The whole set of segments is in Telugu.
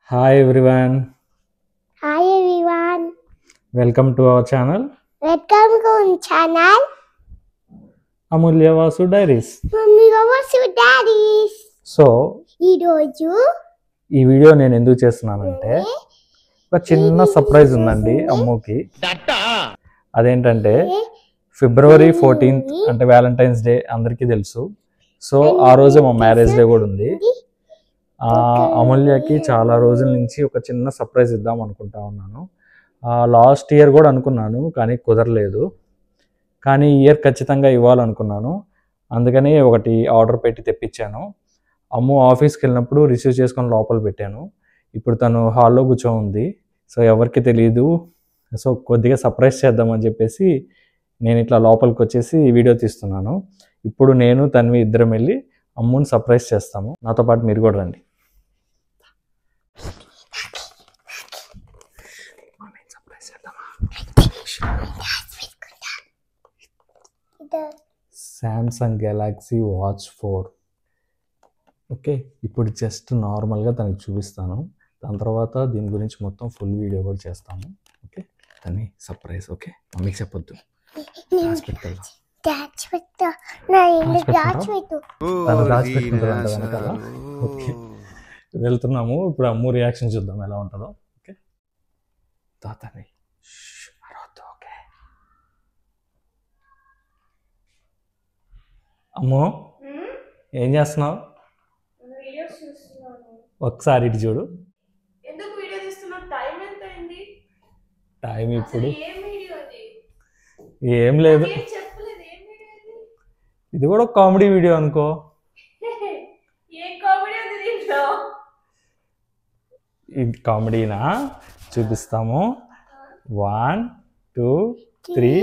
Hi everyone, Hi everyone, welcome to our channel welcome to our channel. Amulya Vasu Diaries. Mummy Vasu Daddies. So ఈరోజు ఈ వీడియో నేను ఎందుకు చేస్తున్నానంటే ఒక చిన్న సర్ప్రైజ్ ఉందండి అమ్ముకి. అదేంటంటే ఫిబ్రవరి 14th అంటే వ్యాలంటైన్స్ డే అందరికీ తెలుసు. సో ఆ రోజు మా మ్యారేజ్ డే కూడా ఉంది. అమూల్యకి చాలా రోజుల నుంచి ఒక చిన్న సర్ప్రైజ్ ఇద్దాం అనుకుంటా ఉన్నాను. లాస్ట్ ఇయర్ కూడా అనుకున్నాను కానీ కుదరలేదు. కానీ ఈ ఇయర్ ఖచ్చితంగా ఇవ్వాలనుకున్నాను. అందుకని ఒకటి ఆర్డర్ పెట్టి తెప్పించాను. అమ్ము ఆఫీస్కి వెళ్ళినప్పుడు రిసీవ్ చేసుకొని లోపల పెట్టాను. ఇప్పుడు తను హాల్లో కూర్చో ఉంది. సో ఎవరికి తెలియదు. సో కొద్దిగా సర్ప్రైజ్ చేద్దామని చెప్పేసి నేను ఇట్లా లోపలికి వచ్చేసి వీడియో తీస్తున్నాను. ఇప్పుడు నేను తన్వి ఇద్దరం వెళ్ళి అమ్ముని సర్ప్రైజ్ చేస్తాము. నాతో పాటు మీరు కూడా రండి. Samsung Galaxy watch 4. ఓకే, ఇప్పుడు జస్ట్ నార్మల్గా తనకి చూపిస్తాను. దాని తర్వాత దీని గురించి మొత్తం ఫుల్ వీడియో కూడా చేస్తాము. ఓకే, తని సర్ప్రైజ్. ఓకే, మమ్మీకి చెప్పొద్దు. ఓకే, వెళ్తున్నాము. ఇప్పుడు అమ్ము రియాక్షన్ చూద్దాం ఎలా ఉంటుందో. ఓకే, తాతని ఓకే. అమ్మో ఏం చేస్తున్నావు? ఒకసారి ఇటు చూడు. టైం ఇప్పుడు ఏం లేదు. ఇది కూడా కామెడీ వీడియో అనుకో. ఇది కామెడీనా? చూపిస్తాము. 1 2 3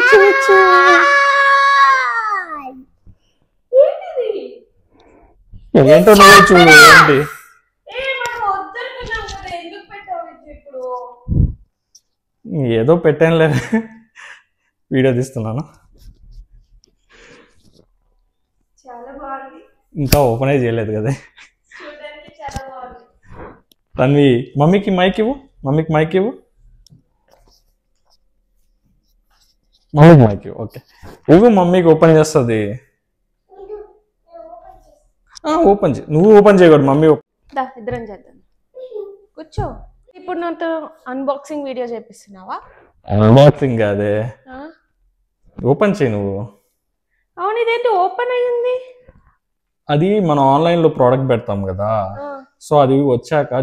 చూపించు. ఏంటో నువ్వు చూడు. ఏంటి ఏదో పెట్టానులే, వీడియో తీస్తున్నాను. ఇంకా ఓపెన్ చేయలేదు కదా. తన్వి మమ్మీకి మైక్ ఇవ్వు. మమ్మీకి మైక్ ఇవ్వు. మమ్మీకి మైక్ ఇవ్వు. ఓకే, ఇవ్వు. మమ్మీకి ఓపెన్ చేస్తుంది. ఓపెన్ చేయి. నువ్వు ఓపెన్ చేయకూడదు, మమ్మీ. ఇద్దరం చేద్దాం. కూర్చో. ఇప్పుడు నాతో అన్బాక్సింగ్ వీడియో చేపిస్తున్నావా? అన్బాక్సింగ్ కాదే, ఓపెన్ చేయి నువ్వు. అవును, ఇదేంటి ఓపెన్ అయ్యింది? అది మనం ఆన్లైన్లో ప్రోడక్ట్ పెడతాం కదా. సో అది వచ్చాక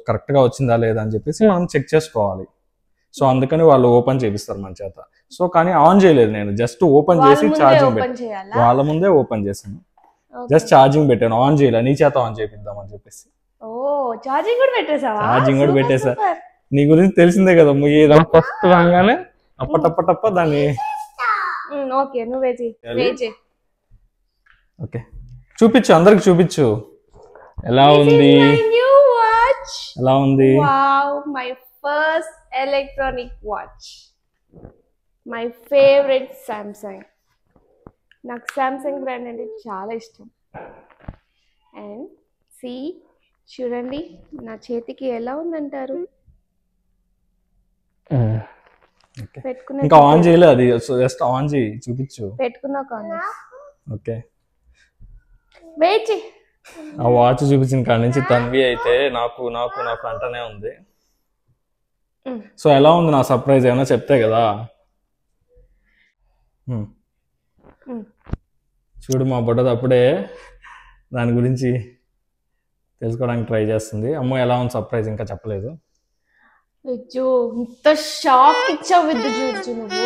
కరెక్ట్గా వచ్చిందా లేదా అని చెప్పేసి మనం చెక్ చేసుకోవాలి. సో అందుకని వాళ్ళు ఓపెన్ చేపిస్తారు మన చేత. సో కానీ ఆన్ చేయలేదు నేను. జస్ట్ ఓపెన్ చేసి ఛార్జింగ్ పెట్టాను. వాళ్ళ ముందే ఓపెన్ చేశాను. జస్ట్ ఛార్జింగ్ పెట్టాను, ఆన్ చేయలే. నీ చేత ఆన్ చేపిద్దాం అని చెప్పేసి. ఛార్జింగ్ కూడా పెట్టేసావా? ఛార్జింగ్ కూడా పెట్టేసా. నీ గురించి తెలిసిందే కదా, ఏదో ఫస్ట్ రాగానే అప్పటప్పటప్ప దాన్ని. ఓకే, నువ్వే. ఓకే, చూపించు, అందరికి చూపించు. ఎలా ఉంది? ఎలా ఉంది? Wow, my first electronic watch. My favourite Samsung. నాకు సామ్సంగ్ బ్రాండ్ అంటే చాలా ఇష్టం. అండ్ చూడండి నా చేతికి ఎలా ఉందంటారు. ఇంకా ఆన్ చేయలేదు అది. జస్ట్ ఆన్ చేయి, చూపించు. పెట్టుకున్నాక. Okay, wait. ఆ వాచ్ చూపించిన కాడ నుంచి తన్వి అయితే నాకు నాకు నాకు అంటనే ఉంది. సో ఎలా ఉంది నా సర్ప్రైజ్? ఏమైనా చెప్తే కదా. చూడు, మా బుడ్డది అప్పుడే దాని గురించి తెలుసుకోవడానికి ట్రై చేస్తుంది. అమ్మో ఎలా ఉంది సర్ప్రైజ్? ఇంకా చెప్పలేదు. ఇంత షాక్ ఇచ్చావు విద్యుత్. నువ్వు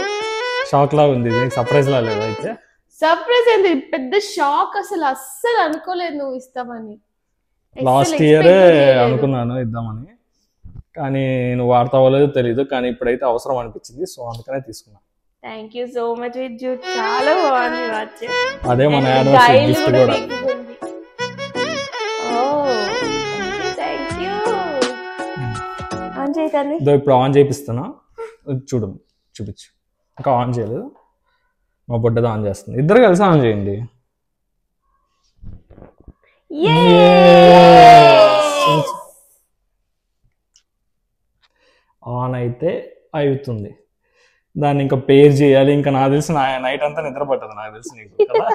షాక్ లా ఉంది. సర్ప్రైజ్ లా లేదా? అయితే సర్ప్రైజ్ ఏంటి, పెద్ద షాక్. అస్సలు అనుకోలేదు నువ్వు ఇస్తామని. లాస్ట్ ఇయరే అనుకున్నాను ఇద్దామని, కానీ నువ్వు వాడతావో లేదో తెలీదు. కానీ ఇప్పుడైతే అవసరం అనిపించింది. సో అందుకనే తీసుకున్నా. థ్యాంక్ యూ సో మచ్ విద్యుత్. చాలా బాగుంది వాచ్. అదే మన యానివర్సరీ గిఫ్ట్ కూడా. ఇప్పుడు ఆన్ చేపిస్తున్నా, చూడు, చూపించు. ఇంకా ఆన్ చేయలేదు. మా బుడ్డది ఆన్ చేస్తుంది. ఇద్దరు కలిసి ఆన్ చేయండి. అయితే అవుతుంది. దాన్ని ఇంకా పేర్ చేయాలి. ఇంకా నాకు తెలిసి నైట్ అంతా నిద్ర పట్టదు నాకు తెలిసి నీకు కదా.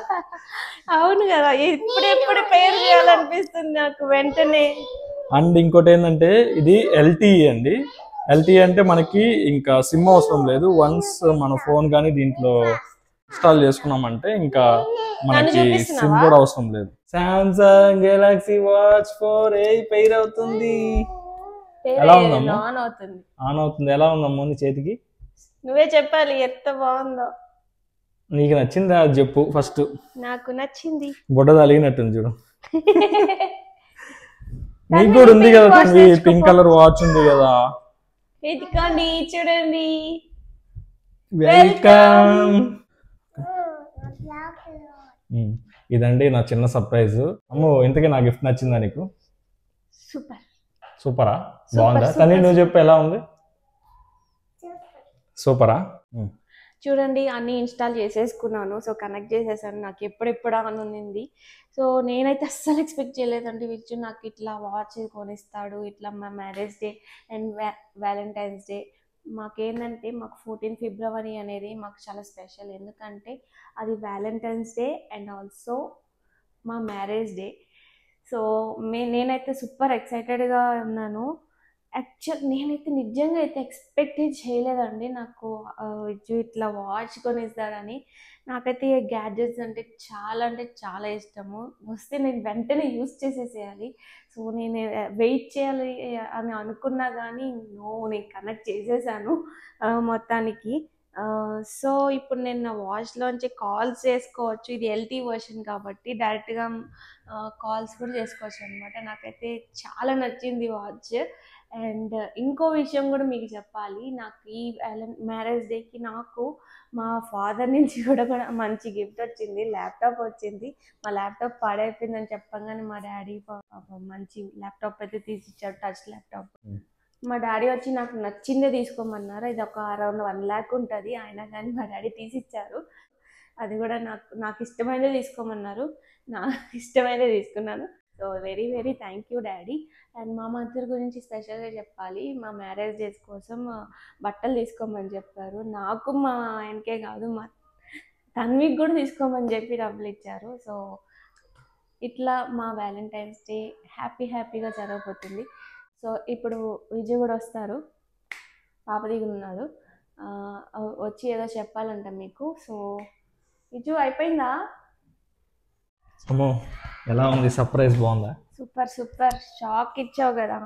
అవును కదా, ఇప్పుడెప్పుడు పేరు చేయాలనిపిస్తుంది నాకు వెంటనే. అండ్ ఇంకోటి ఏంటంటే ఇది LTE అండి. LTE అంటే మనకి ఇంకా సిమ్ అవసరం లేదు. వన్స్ మన ఫోన్ కానీ దీంట్లో ఇన్స్టాల్ చేసుకున్నామంటే ఇంకా మనకి సిమ్ కూడా అవసరం లేదు. Samsung Galaxy watch 4a pair అవుతుంది. ఎలా ఉందమ్మా? ఆన్ అవుతుంది. ఎలా ఉందమ్మా నీ చేతికి? నువ్వే చెప్పాలి ఎంత బాగుందో. నీకు నచ్చిందా అది చెప్పు ఫస్ట్. నాకు నచ్చింది. బుడ్డ తలిగినట్టుంది చూడు. నీకు కూడా ఉంది కదా పింక్ కలర్ వాచ్ ఉంది కదా. ఇదిగోండి చూడండి. వెల్కమ్. ఇదండి నా చిన్న సర్ప్రైజ్. అమ్మో ఇంతకీ నా గిఫ్ట్ నచ్చిందా నీకు? సూపర్. సూపరా? బాగుందా? కానీ నువ్వు చెప్పు ఎలా ఉంది? సూపరా? చూడండి అన్నీ ఇన్స్టాల్ చేసేసుకున్నాను. సో కనెక్ట్ చేసేసాను. నాకు ఎప్పుడెప్పుడు అని ఉంది. సో నేనైతే అస్సలు ఎక్స్పెక్ట్ చేయలేదండి విచ్చు నాకు ఇట్లా వాచ్ కొనిస్తాడు, ఇట్లా మా marriage day and Valentine's day. మాకేంటంటే మాకు 14 ఫిబ్రవరి అనేది మాకు చాలా స్పెషల్. ఎందుకంటే అది వ్యాలంటైన్స్ డే అండ్ ఆల్సో మా మ్యారేజ్ డే. సో నేనైతే సూపర్ ఎక్సైటెడ్గా ఉన్నాను. యాక్చువల్ నేనైతే నిజంగా అయితే ఎక్స్పెక్ట్ చేయలేదండి నాకు ఇట్లా వాచ్ కొనిస్తాడని. నాకైతే గ్యాడ్జెట్స్ అంటే చాలా ఇష్టము. వస్తే నేను వెంటనే యూజ్ చేసేసేయాలి. సో నేను వెయిట్ చేయాలి అని అనుకున్నా కానీ నేను కనెక్ట్ చేసేసాను మొత్తానికి. సో ఇప్పుడు నేను నా వాచ్లోంచి కాల్స్ చేసుకోవచ్చు. ఇది LTE వర్షన్ కాబట్టి డైరెక్ట్గా కాల్స్ కూడా చేసుకోవచ్చు అనమాట. నాకైతే చాలా నచ్చింది వాచ్. అండ్ ఇంకో విషయం కూడా మీకు చెప్పాలి. నాకు ఈ మ్యారేజ్ డేకి నాకు మా ఫాదర్ నుంచి కూడా మంచి గిఫ్ట్ వచ్చింది. ల్యాప్టాప్ వచ్చింది. మా ల్యాప్టాప్ పాడైపోయిందని చెప్పగానే మా డాడీ మంచి ల్యాప్టాప్ అయితే తీసిచ్చాడు, టచ్ ల్యాప్టాప్. మా డాడీ వచ్చి నాకు నచ్చిందే తీసుకోమన్నారు. ఇది ఒక అరౌండ్ 1 lakh ఉంటుంది. అయినా కానీ మా డాడీ తీసిచ్చారు. అది కూడా నాకు ఇష్టమైనదే తీసుకోమన్నారు. నాకు ఇష్టమైనదే తీసుకున్నాను. So very very thank you daddy. And మా మదర్ గురించి స్పెషల్గా చెప్పాలి. మా మ్యారేజ్ డేస్ కోసం బట్టలు తీసుకోమని చెప్పారు. నాకు మా ఆయనకే కాదు మా తన్వికి కూడా తీసుకోమని చెప్పి డబ్బులు ఇచ్చారు. సో ఇట్లా మా వ్యాలంటైన్స్ డే హ్యాపీగా జరగబోతుంది. సో ఇప్పుడు విజయ్ కూడా వస్తారు. పాప దిగులు ఉన్నాడు. వచ్చి ఏదో చెప్పాలంట మీకు. సో విజు అయిపోయిందా? అమ్మో ఎలా ఉంది? సర్ప్రైజ్ బాగుందా? సూపర్ షాక్ ఇచ్చావు కదా.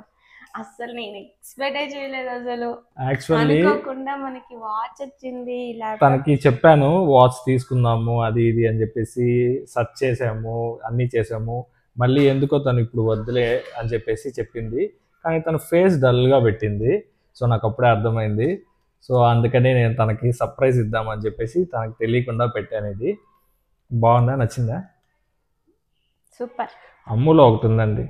అస్సలు నేను ఎక్స్పెక్ట్ చేయలేదు. అసలు యాక్చువల్లీ అనుకోకుండా మనకి వాచ్ వచ్చింది. తనకి చెప్పాను వాచ్ తీసుకుందాము అది ఇది అని చెప్పేసి సెర్చ్ చేసాము, అన్నీ చేసాము. మళ్ళీ ఎందుకో తను ఇప్పుడు వద్దులే అని చెప్పేసి చెప్పింది. కానీ తన ఫేస్ డల్గా పెట్టింది. సో నాకు అప్పుడే అర్థమైంది. సో అందుకని నేను తనకి సర్ప్రైజ్ ఇద్దామని చెప్పేసి తనకు తెలియకుండా పెట్టాను. ఇది బాగుందా? నచ్చిందా? సూపర్. అమ్ములో ఒకటి ఉందండి,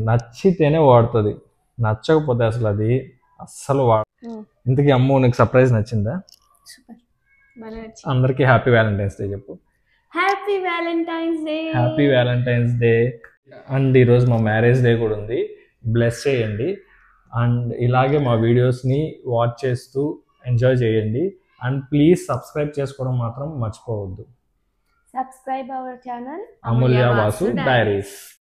నచ్చితేనే వాడుతుంది, నచ్చకపోతే అసలు అది అస్సలు ఇంతకీ అమ్ము నీకు సర్ప్రైజ్ నచ్చిందా? సూపర్. అందరికీ హ్యాపీ వ్యాలంటైన్స్ డే చెప్పు. Happy Valentine's day. Happy Valentine's day. And ఈరోజు మా మ్యారేజ్ డే కూడా ఉంది. బ్లెస్ చేయండి. అండ్ ఇలాగే మా వీడియోస్ని వాచ్ చేస్తూ ఎంజాయ్ చేయండి. అండ్ ప్లీజ్ సబ్స్క్రైబ్ చేసుకోవడం మాత్రం మర్చిపోవద్దు. Subscribe our channel Amulya Vasu Diaries.